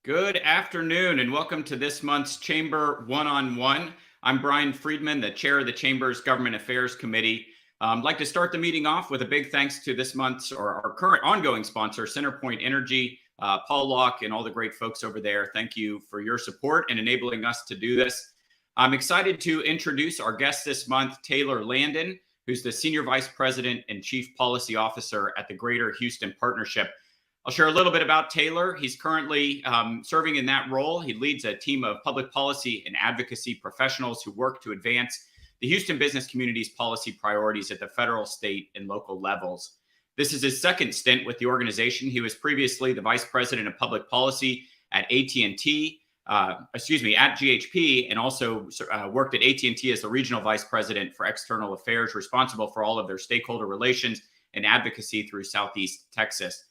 Good afternoon and welcome to this month's Chamber One-on-One. I'm Brian Friedman, the chair of the Chamber's Government Affairs Committee. I'd like to start the meeting off with a big thanks to this month's or our current ongoing sponsor, CenterPoint Energy, Paul Locke, and all the great folks over there. Thank you for your support and enabling us to do this. I'm excited to introduce our guest this month, Taylor Landin, who's the Senior Vice President and Chief Policy Officer at the Greater Houston Partnership. I'll share a little bit about Taylor. He's currently serving in that role. He leads a team of public policy and advocacy professionals who work to advance the Houston business community's policy priorities at the federal, state, and local levels. This is his second stint with the organization. He was previously the Vice President of Public Policy at AT&T, at GHP, and also worked at AT&T as the Regional Vice President for External Affairs, responsible for all of their stakeholder relations and advocacy through Southeast Texas.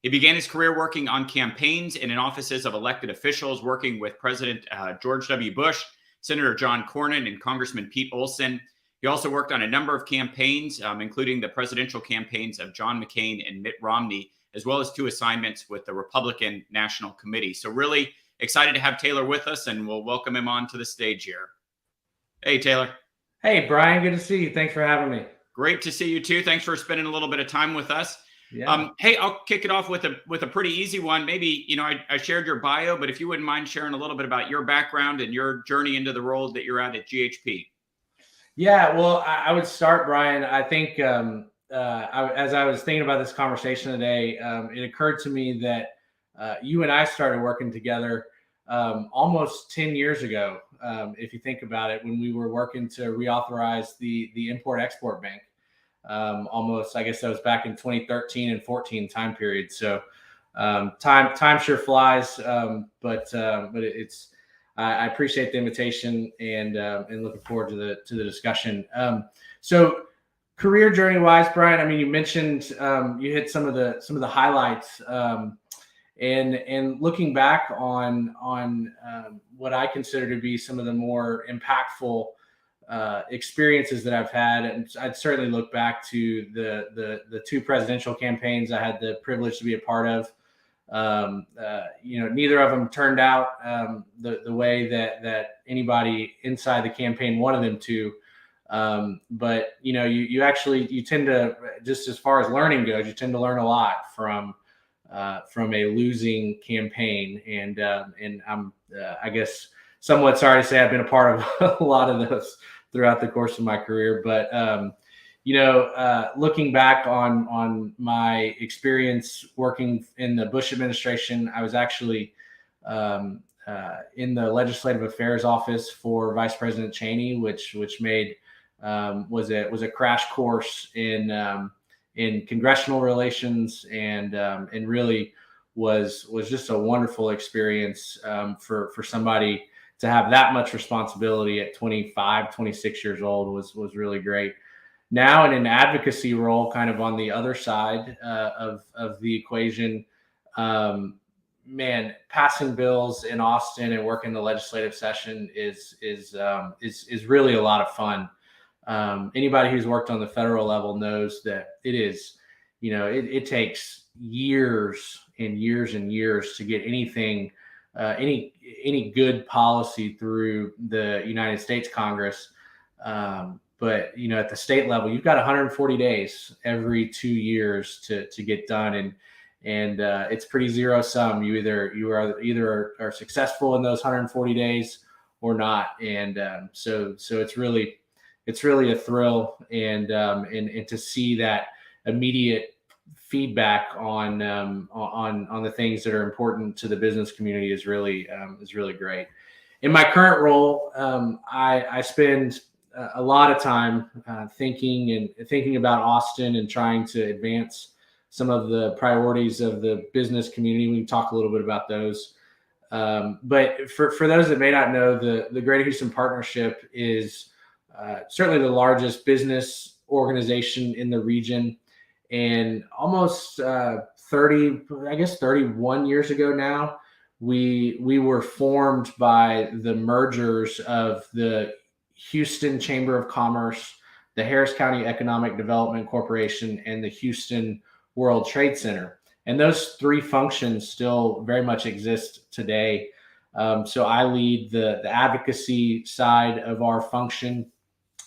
He began his career working on campaigns and in offices of elected officials, working with President George W. Bush, Senator John Cornyn, and Congressman Pete Olson. He also worked on a number of campaigns, including the presidential campaigns of John McCain and Mitt Romney, as well as 2 assignments with the Republican National Committee. So really excited to have Taylor with us, and we'll welcome him onto the stage here. Hey, Taylor. Hey, Brian. Good to see you. Thanks for having me. Great to see you, too. Thanks for spending a little bit of time with us. Yeah. Hey, I'll kick it off with a pretty easy one. Maybe, I shared your bio, but if you wouldn't mind sharing a little bit about your background and your journey into the role that you're at GHP. Yeah, well, I would start, Brian. I think as I was thinking about this conversation today, it occurred to me that you and I started working together almost 10 years ago, if you think about it, when we were working to reauthorize the Import-Export Bank. Almost, I guess that was back in 2013 and 14 time period. So time sure flies, but it's I appreciate the invitation and looking forward to the discussion. So career journey wise, Brian, I mean, you mentioned you hit some of the highlights, and looking back on what I consider to be some of the more impactful experiences that I've had, and I'd certainly look back to the 2 presidential campaigns I had the privilege to be a part of. Neither of them turned out the way that anybody inside the campaign wanted them to. But you tend to, just as far as learning goes, you tend to learn a lot from a losing campaign, and I'm I guess somewhat sorry to say I've been a part of a lot of those throughout the course of my career. But, looking back on my experience working in the Bush administration, I was actually in the Legislative Affairs Office for Vice President Cheney, which was a crash course in congressional relations, and really was just a wonderful experience for somebody to have that much responsibility at 25, 26 years old was really great. Now in an advocacy role, kind of on the other side of the equation, passing bills in Austin and working the legislative session is really a lot of fun. Anybody who's worked on the federal level knows that it is, it takes years and years and years to get anything, any good policy through the United States Congress. But at the state level, you've got 140 days every 2 years to get done, and it's pretty zero sum. You either are successful in those 140 days or not, and so it's really a thrill, and to see that immediate feedback on the things that are important to the business community is really great. In my current role, I spend a lot of time thinking about Austin and trying to advance some of the priorities of the business community. We can talk a little bit about those. But for those that may not know, the Greater Houston Partnership is certainly the largest business organization in the region. And almost 31 years ago now, we were formed by the mergers of the Houston Chamber of Commerce, the Harris County Economic Development Corporation, and the Houston World Trade Center. And those three functions still very much exist today. So I lead the advocacy side of our function.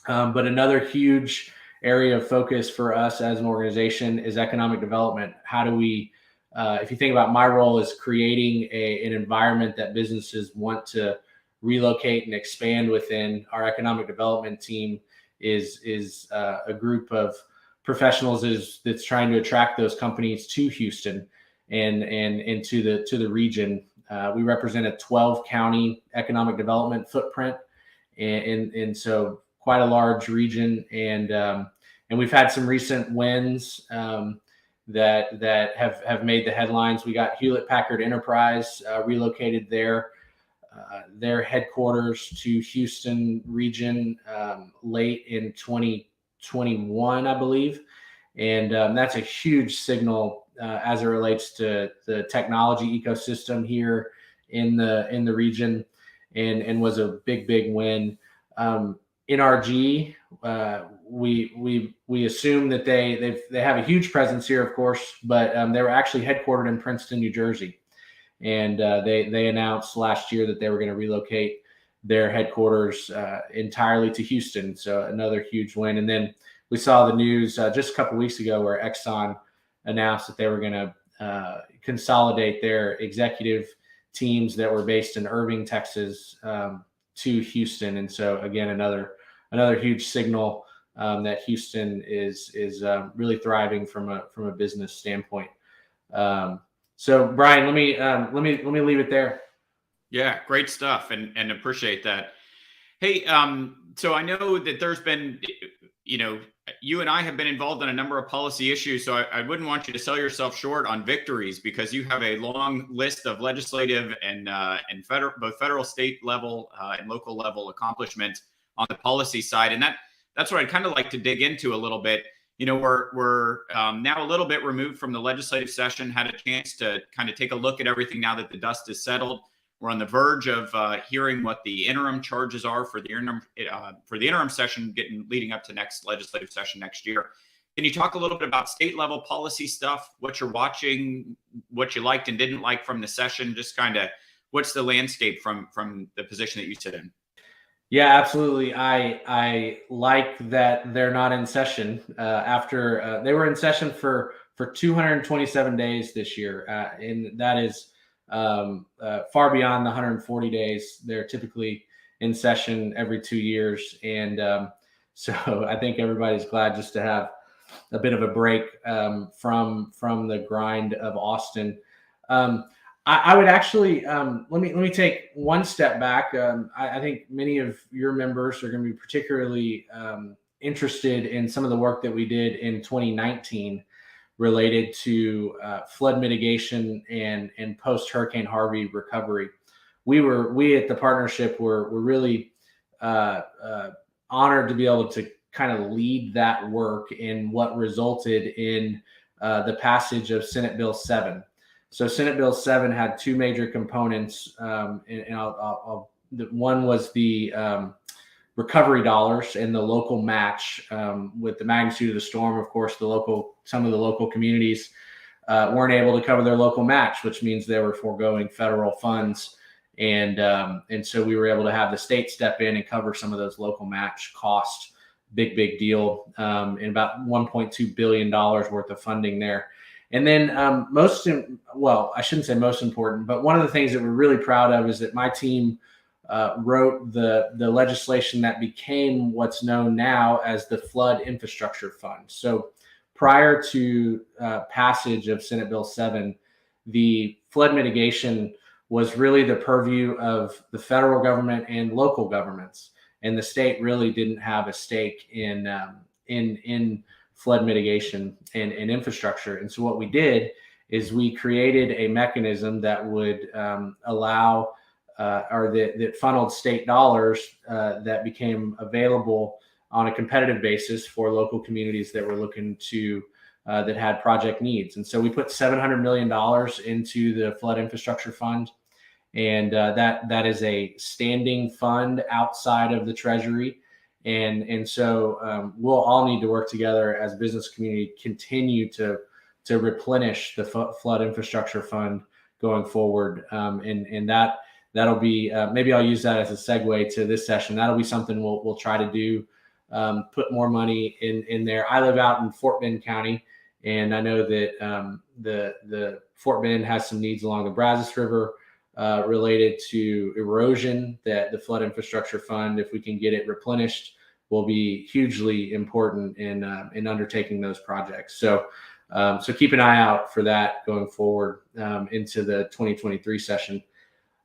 But another huge area of focus for us as an organization is economic development. How do we, if you think about my role, is creating an environment that businesses want to relocate and expand within. Our economic development team is a group of professionals that's trying to attract those companies to Houston and into the region. We represent a 12 county economic development footprint, and so quite a large region. And we've had some recent wins that have made the headlines. We got Hewlett Packard Enterprise relocated their headquarters to Houston region late in 2021, I believe. And that's a huge signal as it relates to the technology ecosystem here in the region, and was a big win. NRG, we assume that they have a huge presence here, of course, but they were actually headquartered in Princeton, New Jersey, and they announced last year that they were going to relocate their headquarters entirely to Houston. So another huge win. And then we saw the news just a couple of weeks ago where Exxon announced that they were going to consolidate their executive teams that were based in Irving, Texas, to Houston. And so again, another huge signal that Houston is really thriving from a business standpoint. So Brian, let me leave it there. Yeah, great stuff, and appreciate that. Hey, so I know that there's been, you and I have been involved in a number of policy issues, so I wouldn't want you to sell yourself short on victories, because you have a long list of legislative and both federal, state level and local level accomplishments on the policy side, and that's what I'd kind of like to dig into a little bit. We're now a little bit removed from the legislative session, had a chance to kind of take a look at everything now that the dust is settled. We're on the verge of hearing what the interim charges are for the interim session leading up to next legislative session next year. Can you talk a little bit about state level policy stuff, what you're watching, what you liked and didn't like from the session, just kind of what's the landscape from the position that you sit in? Yeah, absolutely. I like that they're not in session after they were in session for 227 days this year, and that is far beyond the 140 days. They're typically in session every 2 years, and so I think everybody's glad just to have a bit of a break from the grind of Austin. I would actually let me take one step back. I think many of your members are going to be particularly interested in some of the work that we did in 2019 related to flood mitigation and post Hurricane Harvey recovery. We at the partnership were really honored to be able to kind of lead that work in what resulted in the passage of Senate Bill 7. So Senate Bill 7 had two major components, and one was the recovery dollars and the local match. With the magnitude of the storm, of course, some of the local communities weren't able to cover their local match, which means they were foregoing federal funds, and so we were able to have the state step in and cover some of those local match costs. Big deal, and about $1.2 billion worth of funding there. And then I shouldn't say most important, but one of the things that we're really proud of is that my team wrote the legislation that became what's known now as the Flood Infrastructure Fund. So prior to passage of Senate Bill 7, the flood mitigation was really the purview of the federal government and local governments, and the state really didn't have a stake in flood mitigation and infrastructure. And so what we did is we created a mechanism that would allow that funneled state dollars that became available on a competitive basis for local communities that were looking to that had project needs. And so we put $700 million into the Flood Infrastructure Fund, and that is a standing fund outside of the Treasury. And so we'll all need to work together as a business community, continue to replenish the flood infrastructure fund going forward. And that'll be, maybe I'll use that as a segue to this session. That'll be something we'll try to do, put more money in there. I live out in Fort Bend County, and I know that the Fort Bend has some needs along the Brazos River related to erosion, that the flood infrastructure fund, if we can get it replenished, will be hugely important in undertaking those projects. So keep an eye out for that going forward into the 2023 session.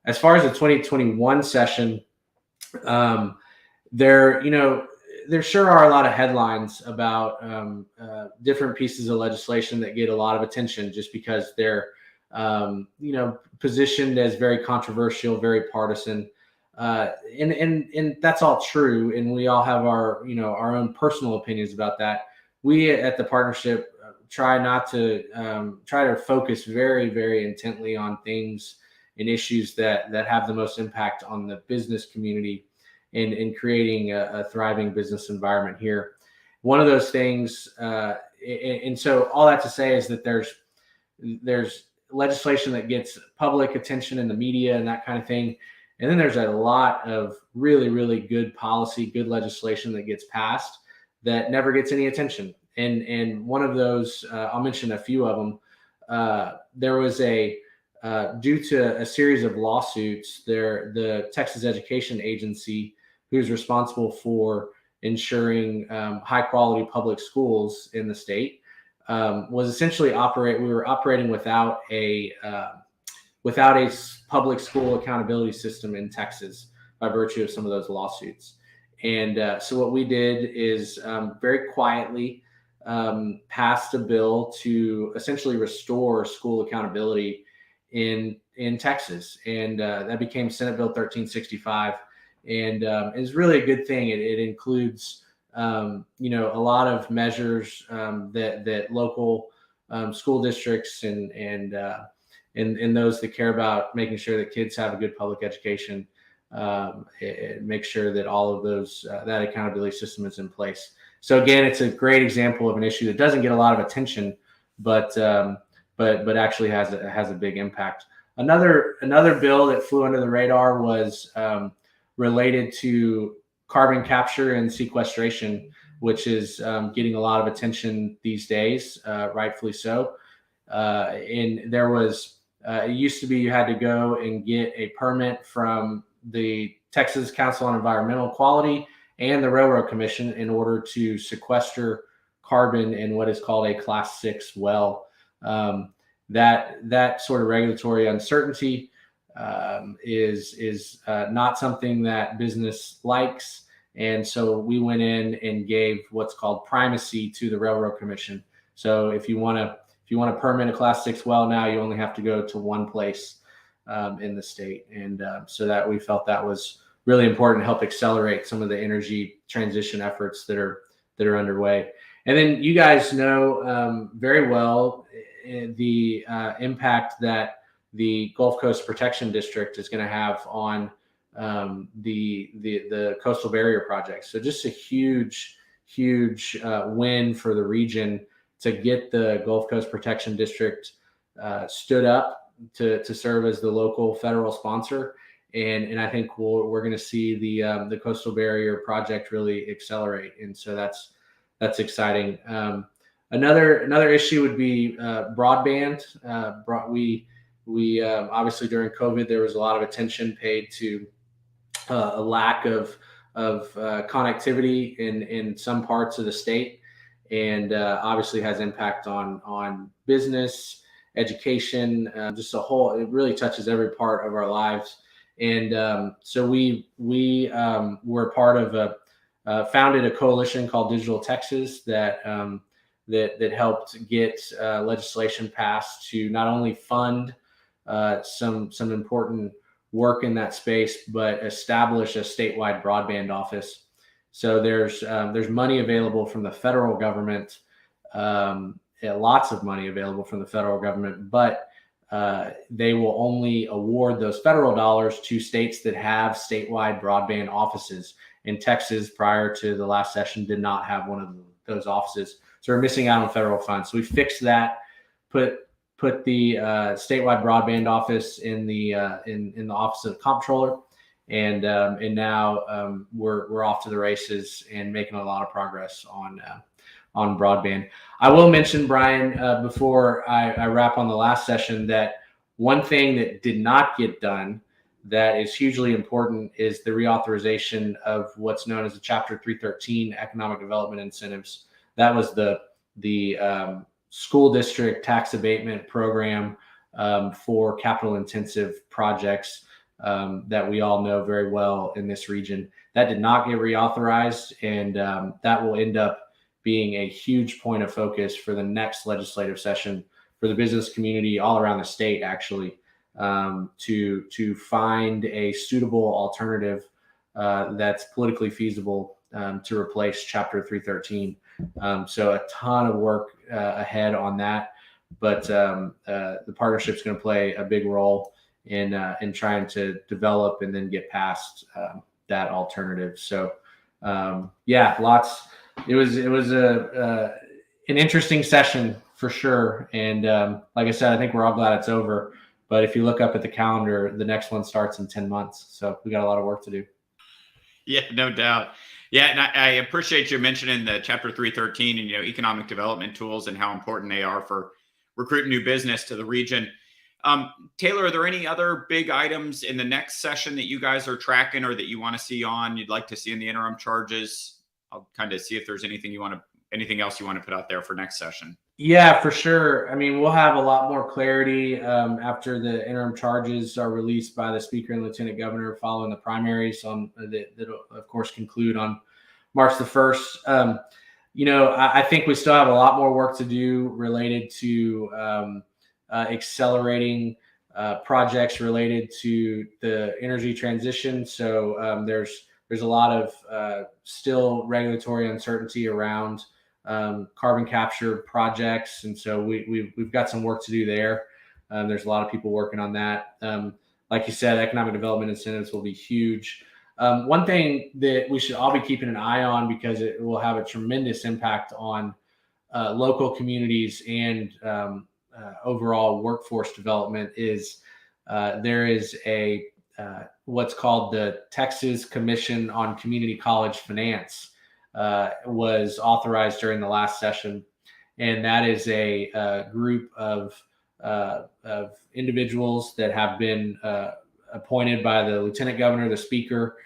As far as the 2021 session, there sure are a lot of headlines about different pieces of legislation that get a lot of attention just because they're positioned as very controversial, very partisan. And that's all true. And we all have our own personal opinions about that. We at the partnership try to focus very, very intently on things and issues that have the most impact on the business community and creating a thriving business environment here. One of those things, and so all that to say is that there's legislation that gets public attention in the media and that kind of thing. And then there's a lot of really, really good policy, good legislation that gets passed that never gets any attention. And one of those, I'll mention a few of them. There was due to a series of lawsuits, the Texas Education Agency, who's responsible for ensuring high quality public schools in the state, was essentially we were operating without a public school accountability system in Texas by virtue of some of those lawsuits. And so what we did is very quietly passed a bill to essentially restore school accountability in Texas. And that became Senate Bill 1365. And it's really a good thing. It includes a lot of measures that local school districts and those that care about making sure that kids have a good public education, make sure that all of those that accountability system is in place. So again, it's a great example of an issue that doesn't get a lot of attention, but actually has a big impact. Another bill that flew under the radar was related to carbon capture and sequestration, which is getting a lot of attention these days, rightfully so. And there was, it used to be you had to go and get a permit from the Texas Council on Environmental Quality and the Railroad Commission in order to sequester carbon in what is called a Class 6 well. That sort of regulatory uncertainty is not something that business likes. And so we went in and gave what's called primacy to the Railroad Commission. So if you want to permit a Class 6 well now, you only have to go to one place in the state. And so that we felt that was really important to help accelerate some of the energy transition efforts that are underway. And then you guys know very well the impact that the Gulf Coast Protection District is going to have on the coastal barrier project. So just a huge win for the region to get the Gulf Coast Protection District stood up to serve as the local federal sponsor. And I think we're going to see the coastal barrier project really accelerate. And so that's exciting. Another issue would be broadband. We obviously during COVID, there was a lot of attention paid to a lack of connectivity in some parts of the state, and obviously has impact on business, education, just a whole. It really touches every part of our lives. And so we were part of founded a coalition called Digital Texas that helped get legislation passed to not only fund some important work in that space, but establish a statewide broadband office. So there's money available from the federal government, lots of money available from the federal government, but they will only award those federal dollars to states that have statewide broadband offices. In Texas, prior to the last session, did not have one of those offices. So we're missing out on federal funds. So we fixed that put the statewide broadband office in the office of the comptroller, and now we're off to the races and making a lot of progress on broadband. I will mention, Brian, before I wrap on the last session, that one thing that did not get done that is hugely important is the reauthorization of what's known as the Chapter 313 economic development incentives. That was the school district tax abatement program for capital intensive projects that we all know very well in this region. That did not get reauthorized, and that will end up being a huge point of focus for the next legislative session for the business community all around the state, actually, to find a suitable alternative that's politically feasible to replace Chapter 313. So a ton of work ahead on that, but the partnership is going to play a big role in trying to develop and then get past that alternative. So yeah, lots. It was an interesting session for sure, and like I said, I think we're all glad it's over. But if you look up at the calendar, the next one starts in 10 months. So we got a lot of work to do. Yeah, no doubt. Yeah, and I appreciate you mentioning the Chapter 313 and economic development tools and how important they are for recruiting new business to the region. Taylor, are there any other big items in the next session that you guys are tracking or that you want to see you'd like to see in the interim charges? I'll kind of see if there's anything else you want to put out there for next session. Yeah, for sure. I mean, we'll have a lot more clarity after the interim charges are released by the Speaker and Lieutenant Governor following the primaries that'll, of course, conclude on March the 1st. I think we still have a lot more work to do related to accelerating projects related to the energy transition. So there's a lot of still regulatory uncertainty around carbon capture projects, and so we've got some work to do there. There's a lot of people working on that. Like you said, economic development incentives will be huge. One thing that we should all be keeping an eye on, because it will have a tremendous impact on local communities and overall workforce development, is there is a what's called the Texas Commission on Community College Finance. Was authorized during the last session, and that is a group of individuals that have been appointed by the Lieutenant Governor, the Speaker,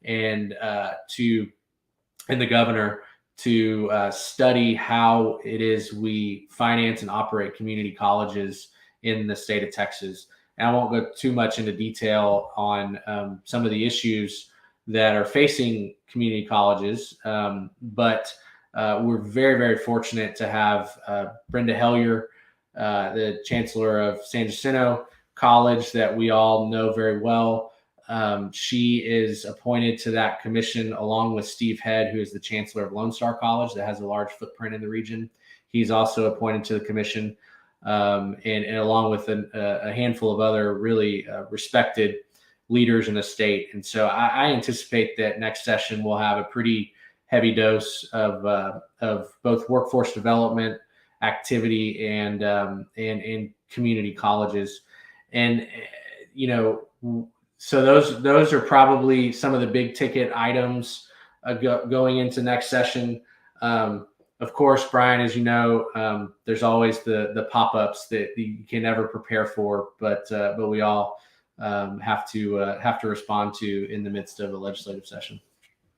and the Governor to study how it is we finance and operate community colleges in the state of Texas. And I won't go too much into detail on some of the issues that are facing community colleges, but we're very, very fortunate to have Brenda Hellier, the Chancellor of San Jacinto College, that we all know very well. She is appointed to that commission along with Steve Head, who is the Chancellor of Lone Star College, that has a large footprint in the region. He's also appointed to the commission, and along with a handful of other really respected leaders in the state. And so I anticipate that next session will have a pretty heavy dose of both workforce development activity and community colleges. And so those are probably some of the big ticket items going into next session. Of course, Brian, as you know, there's always the pop-ups that you can never prepare for, but we all have to respond to in the midst of a legislative session.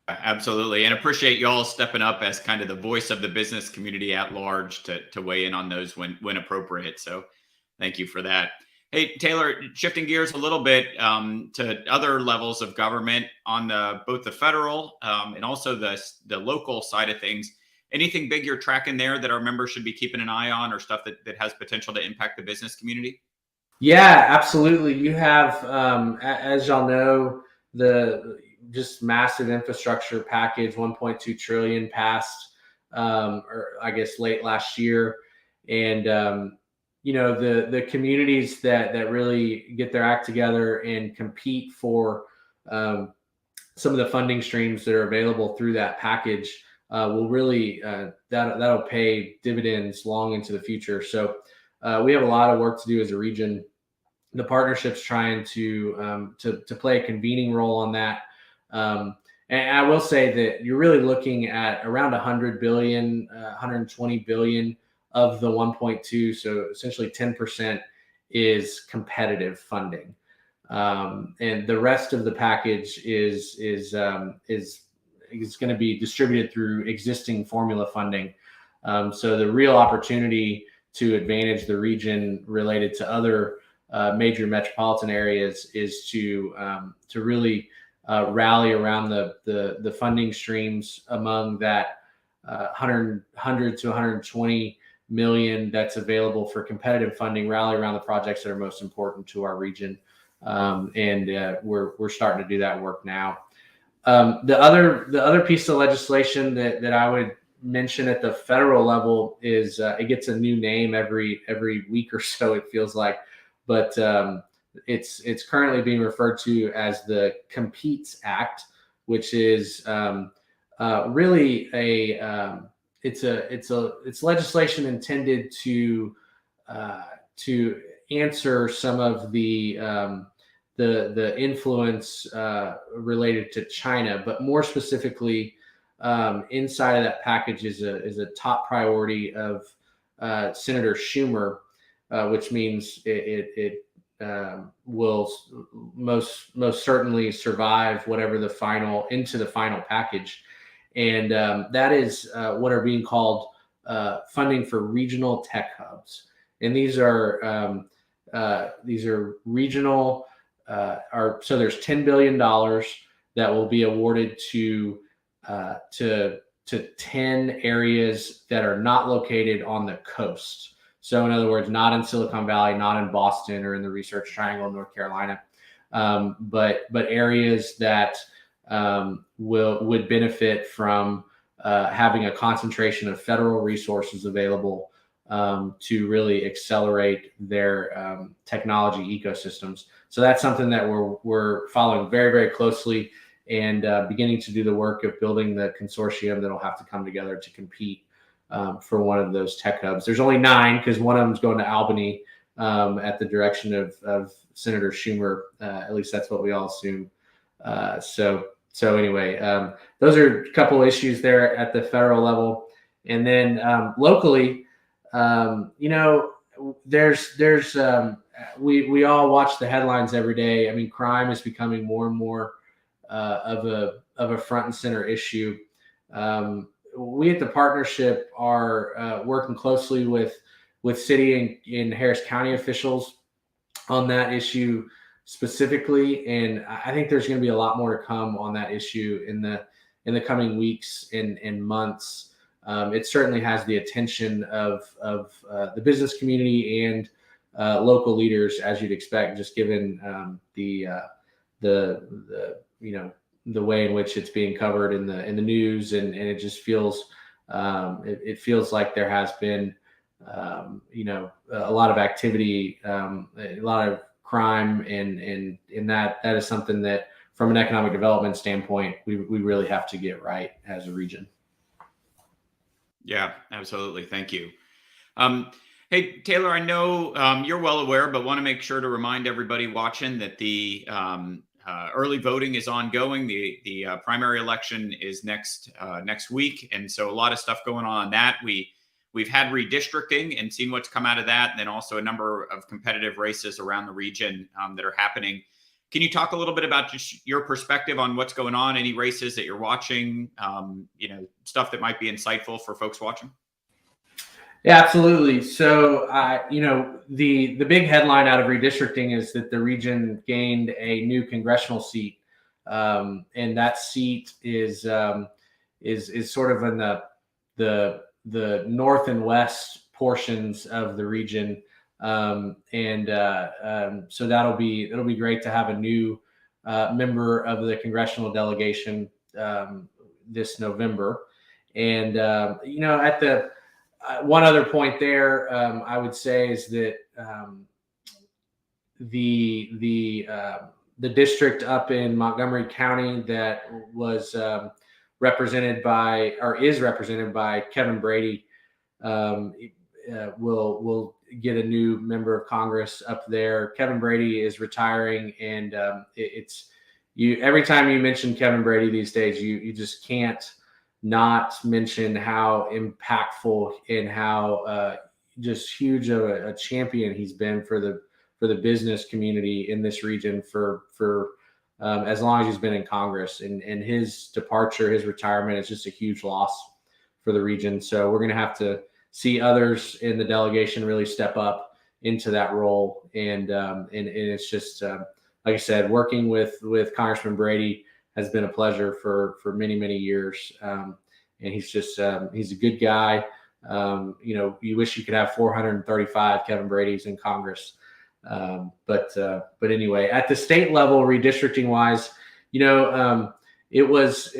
Absolutely. And appreciate y'all stepping up as kind of the voice of the business community at large to weigh in on those when appropriate. So thank you for that. Hey, Taylor, shifting gears a little bit to other levels of government on both the federal and also the local side of things. Anything big you're tracking there that our members should be keeping an eye on, or stuff that has potential to impact the business community? Yeah, absolutely. You have, as y'all know, the just massive infrastructure package, 1.2 trillion passed, or I guess late last year. And, the communities that really get their act together and compete for some of the funding streams that are available through that package will really, that'll pay dividends long into the future. So we have a lot of work to do as a region. The partnership's trying to play a convening role on that. And I will say that you're really looking at around 100 billion, 120 billion of the 1.2. So essentially 10% is competitive funding. And the rest of the package is going to be distributed through existing formula funding. So the real opportunity to advantage the region related to other major metropolitan areas is to really rally around the funding streams among that 100 to 120 million that's available for competitive funding. Rally around the projects that are most important to our region, and we're starting to do that work now. The other piece of legislation that I would mention at the federal level is it gets a new name every week or so, it feels like, but it's currently being referred to as the Competes Act, which is really it's legislation intended to answer some of the influence related to China, but more specifically, inside of that package is a top priority of Senator Schumer, which means it will most certainly survive whatever the final package, and that is what are being called funding for regional tech hubs, and these are regional. So there's $10 billion that will be awarded to 10 areas that are not located on the coast. So in other words, not in Silicon Valley, not in Boston or in the Research Triangle, North Carolina, but areas that would benefit from having a concentration of federal resources available to really accelerate their technology ecosystems. So that's something that we're following very, very closely, and beginning to do the work of building the consortium that'll have to come together to compete for one of those tech hubs. There's only 9 because one of them's going to Albany at the direction of Senator Schumer. At least that's what we all assume. So anyway, those are a couple issues there at the federal level, and then locally. We all watch the headlines every day. I mean, crime is becoming more and more of a front and center issue. We at the partnership are working closely with city and Harris County officials on that issue specifically, and I think there's going to be a lot more to come on that issue in the coming weeks and months. It certainly has the attention of the business community and local leaders, as you'd expect, just given the way in which it's being covered in the news, and it just feels it feels like there has been a lot of activity, a lot of crime, and that is something that, from an economic development standpoint, we really have to get right as a region. Yeah, absolutely. Thank you. Hey, Taylor, I know you're well aware, but want to make sure to remind everybody watching that the early voting is ongoing. The primary election is next week, and so a lot of stuff going on that. We've had redistricting and seen what's come out of that, and then also a number of competitive races around the region that are happening. Can you talk a little bit about just your perspective on what's going on, any races that you're watching, stuff that might be insightful for folks watching? Yeah, absolutely. So, the big headline out of redistricting is that the region gained a new congressional seat, and that seat is sort of in the north and west portions of the region. So it'll be great to have a new member of the congressional delegation this November. And at the one other point there, I would say is that the district up in Montgomery County that was represented by Kevin Brady will get a new member of Congress up there. Kevin Brady is retiring, and it's you. Every time you mention Kevin Brady these days, you just can't not mention how impactful and how just huge of a champion he's been for the business community in this region for as long as he's been in Congress. And his departure, his retirement is just a huge loss for the region. So we're going to have to see others in the delegation really step up into that role. And it's just, like I said, working with Congressman Brady has been a pleasure for many, many years. And he's just, he's a good guy. You wish you could have 435 Kevin Brady's in Congress. But anyway, at the state level, redistricting wise, it was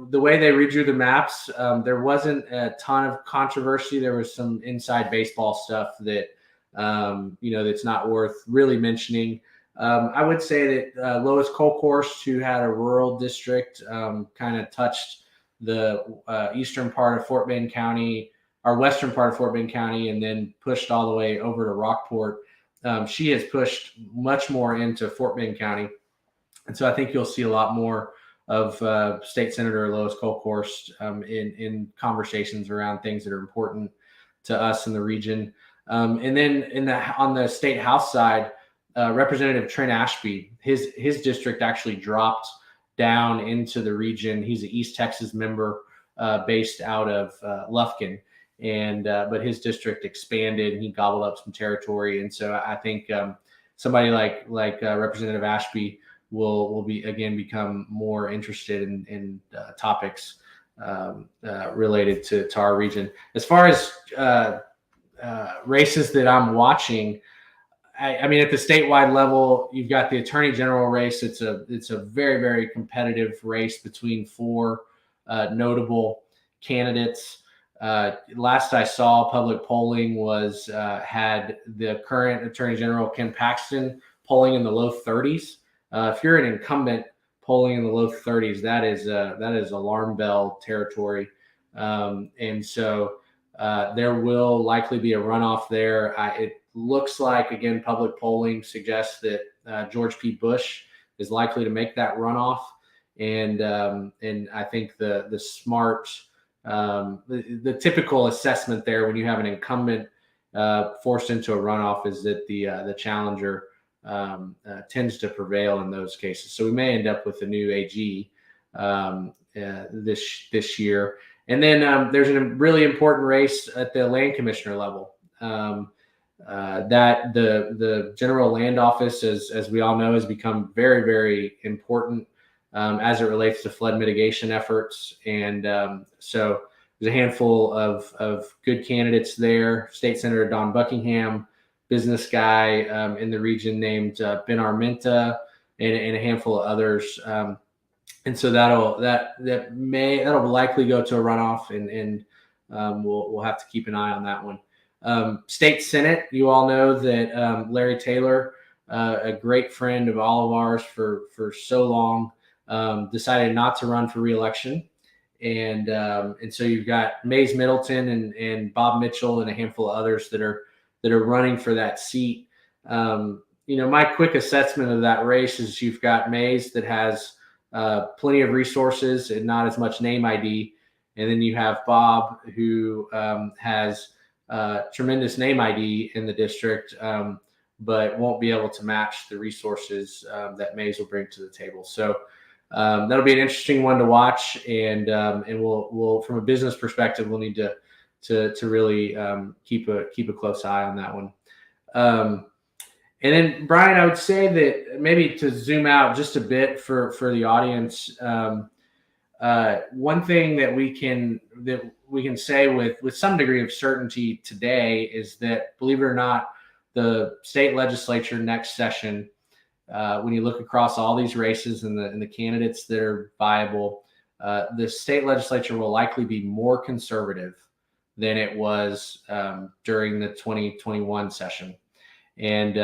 the way they redrew the maps. There wasn't a ton of controversy. There was some inside baseball stuff that, that's not worth really mentioning. I would say that Lois Colkhorst, who had a rural district, kind of touched the eastern part of Fort Bend County, or western part of Fort Bend County, and then pushed all the way over to Rockport. She has pushed much more into Fort Bend County. And so I think you'll see a lot more of State Senator Lois Colkhorst in conversations around things that are important to us in the region. And then on the state house side, Representative Trent Ashby, his district actually dropped down into the region. He's an East Texas member based out of Lufkin. But his district expanded and he gobbled up some territory. And so I think somebody like Representative Ashby will become more interested in topics related to our region. As far as races that I'm watching, I mean, at the statewide level, you've got the Attorney General race. It's a very, very competitive race between four notable candidates. Last I saw, public polling had the current Attorney General Ken Paxton polling in the low 30s. If you're an incumbent polling in the low 30s, that is alarm bell territory. And so there will likely be a runoff there. It looks like, again, public polling suggests that George P. Bush is likely to make that runoff. And I think the smart, the typical assessment there when you have an incumbent forced into a runoff is that the challenger tends to prevail in those cases. So we may end up with a new AG this year. And then there's a really important race at the land commissioner level. That the general land office, as we all know, has become very, very important as it relates to flood mitigation efforts. And so there's a handful of good candidates there. State Senator Don Buckingham, business guy in the region named Ben Armenta, and a handful of others. And so that'll likely go to a runoff, and we'll have to keep an eye on that one. State Senate, you all know that Larry Taylor, a great friend of all of ours for so long, decided not to run for re-election. And so you've got Mays Middleton and Bob Mitchell and a handful of others that are running for that seat. My quick assessment of that race is you've got Mays that has plenty of resources and not as much name ID. And then you have Bob, who has tremendous name ID in the district, but won't be able to match the resources that Mays will bring to the table. So that'll be an interesting one to watch. And we'll from a business perspective, we'll need to really keep a close eye on that one. And then, Brian, I would say that maybe to zoom out just a bit for the audience, one thing that we can say with some degree of certainty today is that, believe it or not, the state legislature next session, when you look across all these races and the candidates that are viable, the state legislature will likely be more conservative than it was during the 2021 session. And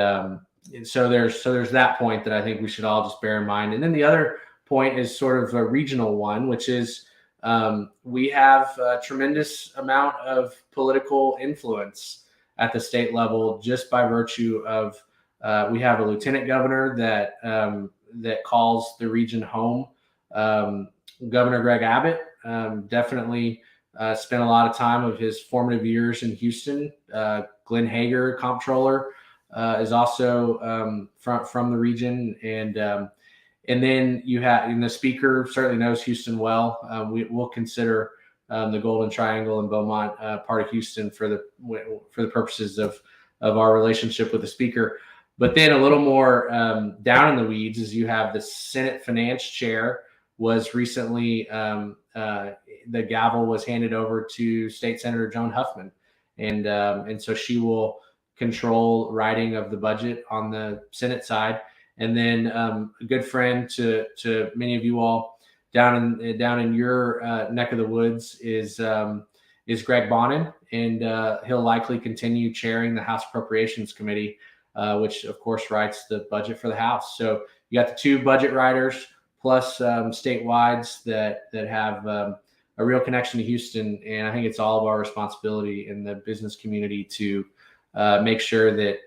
so there's that point that I think we should all just bear in mind. And then the other point is sort of a regional one, which is we have a tremendous amount of political influence at the state level, just by virtue of we have a lieutenant governor that calls the region home. Governor Greg Abbott definitely spent a lot of time of his formative years in Houston. Glenn Hager, comptroller, is also from the region, and then you have, and the speaker certainly knows Houston well. We'll consider the Golden Triangle and Beaumont part of Houston for the purposes of our relationship with the speaker. But then a little more down in the weeds is you have the Senate Finance Chair was recently the gavel was handed over to State Senator Joan Huffman, and so she will control writing of the budget on the Senate side. And then a good friend to many of you all down in your neck of the woods is Greg Bonin, and he'll likely continue chairing the House Appropriations Committee, which of course writes the budget for the House. So you got the two budget writers plus statewides that have a real connection to Houston, and I think it's all of our responsibility in the business community to make sure that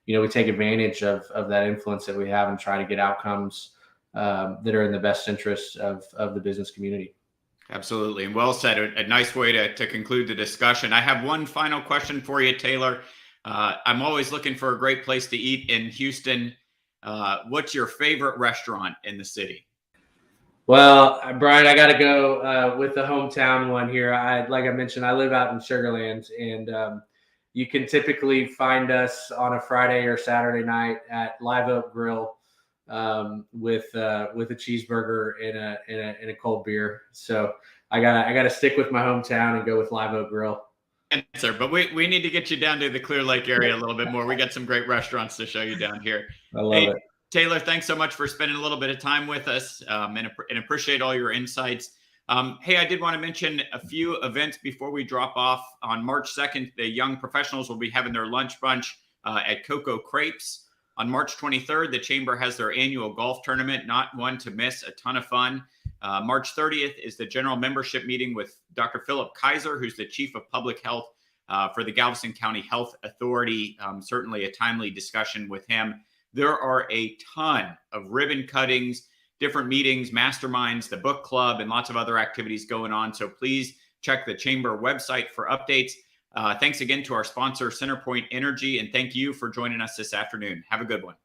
we take advantage of that influence that we have and try to get outcomes that are in the best interest of the business community. Absolutely. And well said. A nice way to conclude the discussion. I have one final question for you, Taylor. I'm always looking for a great place to eat in Houston. What's your favorite restaurant in the city? Well, Brian, I got to go with the hometown one here. Like I mentioned, I live out in Sugar Land, and you can typically find us on a Friday or Saturday night at Live Oak Grill with a cheeseburger and a cold beer. So I gotta stick with my hometown and go with Live Oak Grill. Answer, but we need to get you down to the Clear Lake area a little bit more. We got some great restaurants to show you down here. I love it. Taylor, thanks so much for spending a little bit of time with us, and appreciate all your insights. Hey, I did want to mention a few events before we drop off. On March 2nd, the young professionals will be having their lunch bunch at Coco Crepes. On March 23rd, the Chamber has their annual golf tournament, not one to miss, a ton of fun. March 30th is the general membership meeting with Dr. Philip Kaiser, who's the Chief of Public Health for the Galveston County Health Authority. Certainly a timely discussion with him. There are a ton of ribbon cuttings, different meetings, masterminds, the book club, and lots of other activities going on. So please check the Chamber website for updates. Thanks again to our sponsor, CenterPoint Energy, and thank you for joining us this afternoon. Have a good one.